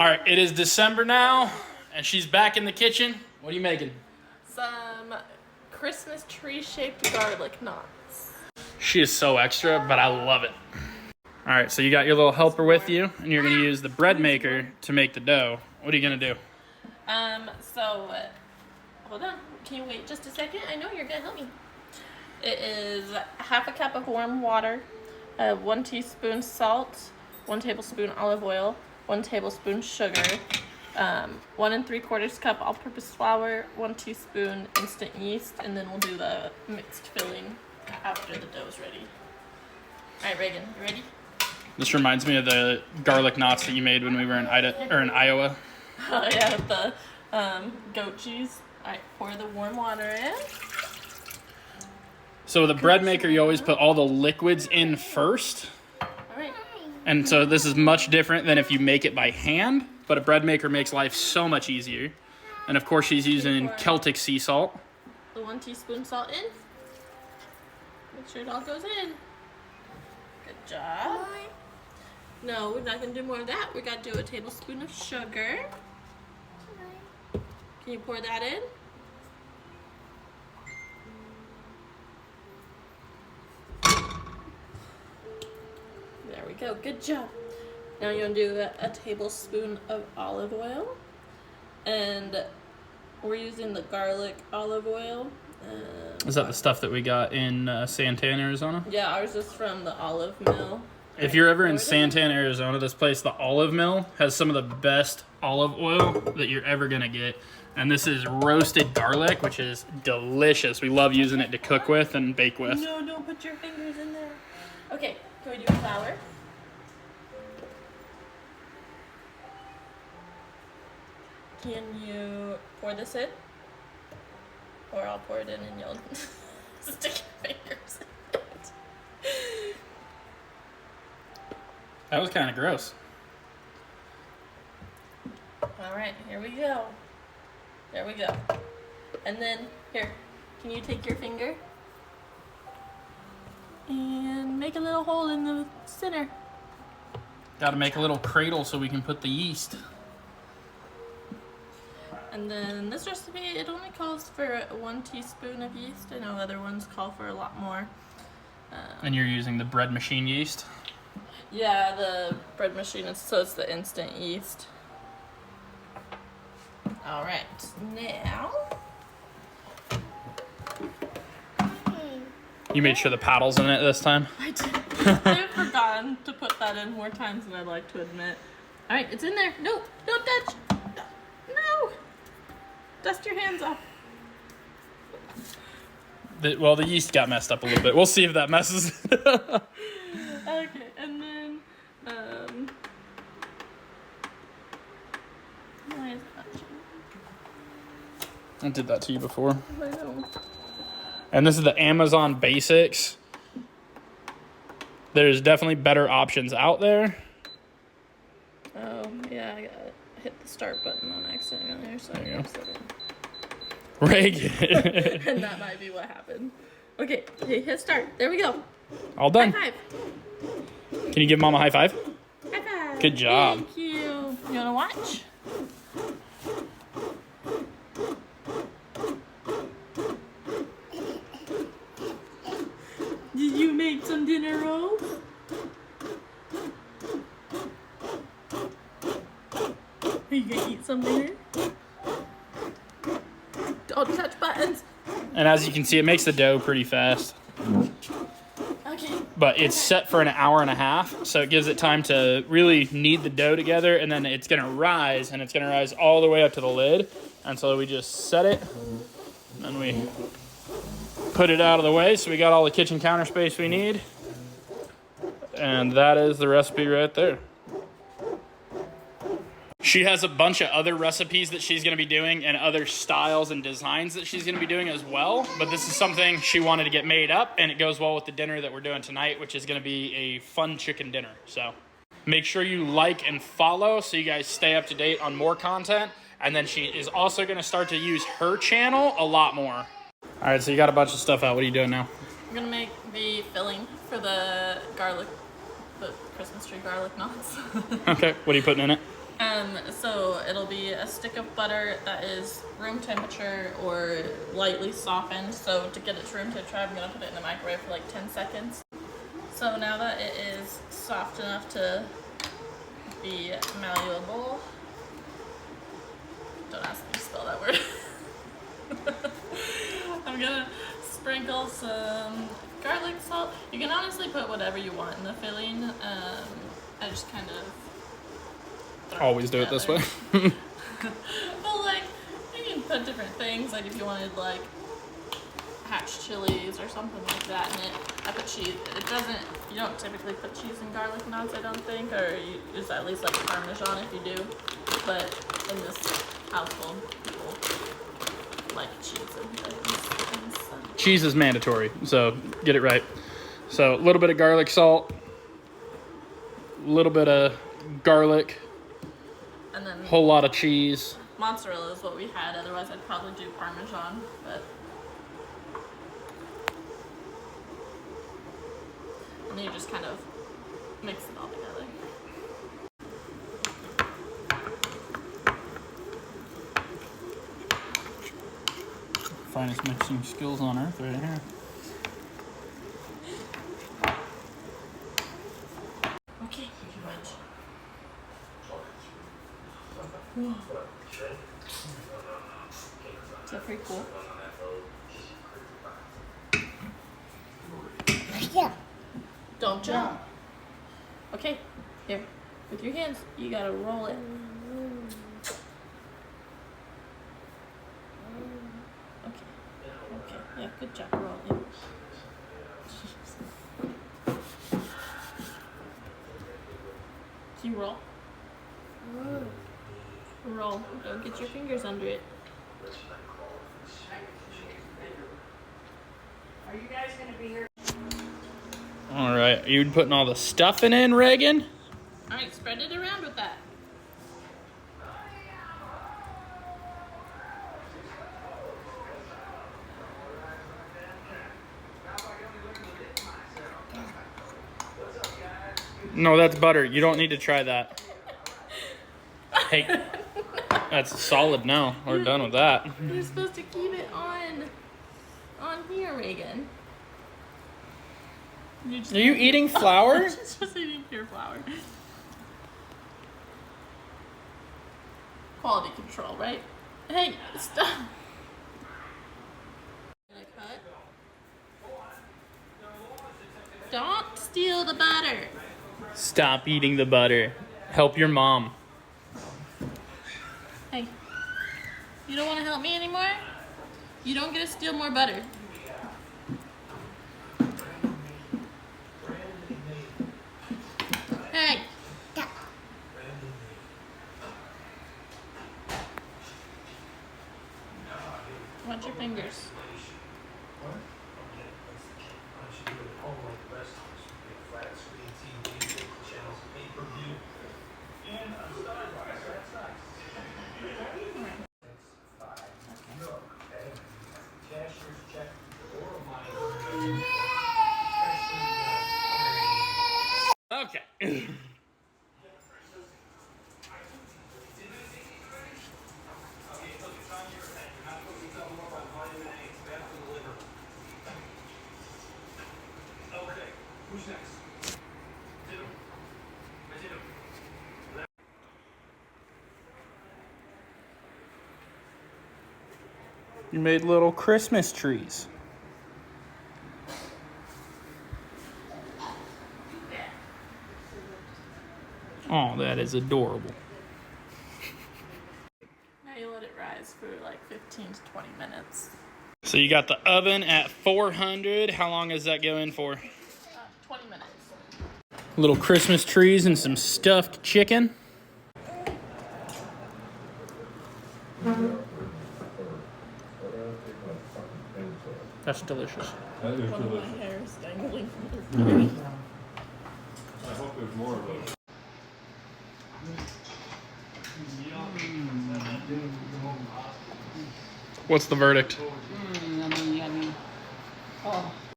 All right, it is December now, and she's back in the kitchen. What are you making? Some Christmas tree-shaped garlic knots. She is so extra, but I love it. All right, so you got your little helper with you, and you're going to use the bread maker to make the dough. What are you going to do? Hold on. Can you wait just a second? I know you're going to help me. It is half a cup of warm water, 1 teaspoon salt, 1 tablespoon olive oil, 1 tablespoon sugar, 1 3/4 cup all-purpose flour, 1 teaspoon instant yeast, and then we'll do the mixed filling after the dough is ready. All right, Reagan, you ready? This reminds me of the garlic knots that you made when we were in Iowa. Oh yeah, with the goat cheese. All right, pour the warm water in. So with a bread maker, you always put all the liquids in first. All right. And so this is much different than if you make it by hand, but a bread maker makes life so much easier. And of course, she's using Celtic sea salt. The 1 teaspoon salt in. Make sure it all goes in. Good job. No, we're not going to do more of that. We got to do a tablespoon of sugar. Can you pour that in? There we go. Good job. Now you're going to do a tablespoon of olive oil. And we're using the garlic olive oil. Is that the stuff that we got in Santana, Arizona? Yeah, ours is from the Olive Mill. If you're ever in Santana, Arizona, this place, the Olive Mill, has some of the best olive oil that you're ever going to get. And this is roasted garlic, which is delicious. We love using it to cook with and bake with. No, don't put your fingers in there. Okay, can we do flour? Can you pour this in? Or I'll pour it in and you'll stick your fingers in it. That was kind of gross. All right, here we go. There we go. And then, here, can you take your finger and make a little hole in the center? Got to make a little cradle so we can put the yeast. And then this recipe, it only calls for 1 teaspoon of yeast. I know other ones call for a lot more. And you're using the bread machine yeast? Yeah, the bread machine, so it's the instant yeast. All right, now. You made sure the paddle's in it this time? I did. I've forgotten to put that in more times than I'd like to admit. All right, it's in there. No, don't touch. No. Dust your hands off. Well, the yeast got messed up a little bit. We'll see if that messes it up. Okay, and then, why is it not changing? I did that to you before. I know. And this is the Amazon Basics. There's definitely better options out there. Oh, yeah, I hit the start button on accident earlier, so There you I go. pressed it in. Reagan. And that might be what happened. Okay, hit start. There we go. All done. High five. Can you give Mom a high five? High five. Good job. Thank you. You want to watch? Did you make some dinner rolls? Are you going to eat some dinner? Don't touch buttons. And as you can see, it makes the dough pretty fast. Okay. But it's set for an hour and a half, so it gives it time to really knead the dough together, and then it's going to rise, and it's going to rise all the way up to the lid. And so we just set it, and we put it out of the way, so we got all the kitchen counter space we need. And that is the recipe right there. She has a bunch of other recipes that she's going to be doing and other styles and designs that she's going to be doing as well. But this is something she wanted to get made up, and it goes well with the dinner that we're doing tonight, which is going to be a fun chicken dinner. So make sure you like and follow so you guys stay up to date on more content. And then she is also going to start to use her channel a lot more. All right, so you got a bunch of stuff out. What are you doing now? I'm going to make the filling for the Christmas tree garlic knots. Okay, what are you putting in it? So it'll be a stick of butter that is room temperature or lightly softened. So to get it to room temperature, I'm gonna put it in the microwave for like 10 seconds. So now that it is soft enough to be malleable, don't ask me to spell that word. I'm gonna sprinkle some garlic salt. You can honestly put whatever you want in the filling. I just kind of Always do it this way. well, like, you can put different things. Like if you wanted like hatch chilies or something like that in it. I put cheese. It doesn't. You don't typically put cheese in garlic knots, I don't think, or you use at least like Parmesan if you do. But in this household, people like cheese and things. So. Cheese is mandatory, so get it right. So a little bit of garlic salt, a little bit of garlic, and then whole lot of cheese. Mozzarella is what we had. Otherwise, I'd probably do Parmesan, but. And then you just kind of mix it all together. Finest mixing skills on earth right here. Okay, pretty much. Whoa. Is that pretty cool? Yeah. Don't jump. Okay, here. With your hands, you gotta roll it. Okay. Okay. Yeah, good job rolling. Can you roll? Roll. Don't get your fingers under it. Are you guys gonna be here? All right, you putting all the stuffing in, Reagan? All right, spread it around with that. No, that's butter. You don't need to try that. Hey, that's solid now. We're done with that. You're supposed to keep it on here, Reagan. Are you eating flour? She's just eating pure flour. Quality control, right? Hey, stop. Gonna cut. Don't steal the butter. Stop eating the butter. Help your mom. Hey, you don't want to help me anymore? You don't get to steal more butter. Hey. Watch your fingers. Okay. Who's next? You made little Christmas trees. Oh, that is adorable. Now you let it rise for like 15 to 20 minutes. So you got the oven at 400. How long is that going for? 20 minutes. Little Christmas trees and some stuffed chicken. That's delicious. That is One of my delicious. hairs dangling from his ears. I hope there's more of those. What's the verdict?